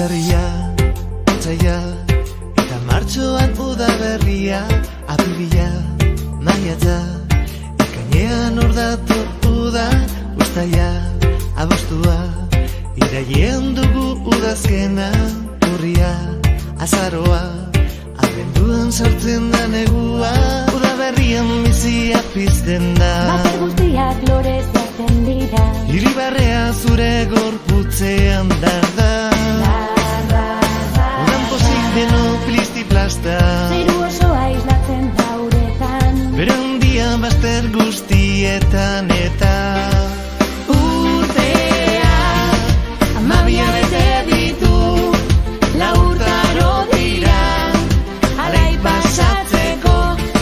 Urtarria, otsaila, eta martxoan udaberria, apirila, maiatza, ekainean urdatu uda, uztaila, abostua, irailean dugu udazkena, urria, azaroa, abenduan sartzen da negua, udaberrian bizia pizten da. Baker guztiak lorez jartzen dira, Iribarrea zure gorputzean darda. Udan pozik deno plisti plasta, zeru osoa islatzen da uretan. bere handia bazter guztietan eta urtea, 12 bete ditu, lau urtaro dira, alai pasatzeko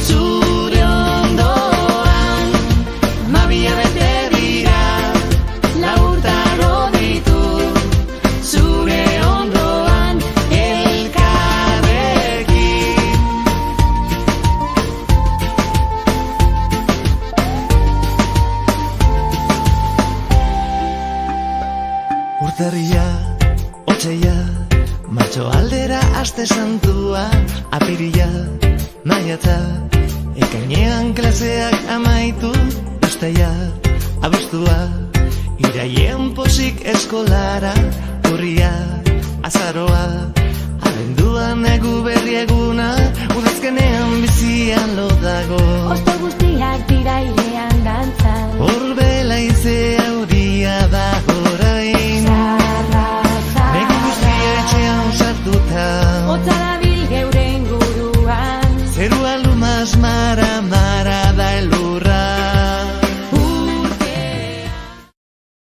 zure ondoan. 12 bete dira, lau urtaro ditu, zure ondoan elkarrekin. Urtarria, otsaila, martxo aldera aste santua, apirila, maiatza, ekainean klaseak amaitu, uztaila, abostua, irailean pozik eskolara, urria, azaroa, abenduan egu berri eguna, udazkenean bizian lo dago. Osto guztiak dira irean dantzan, Horbela izea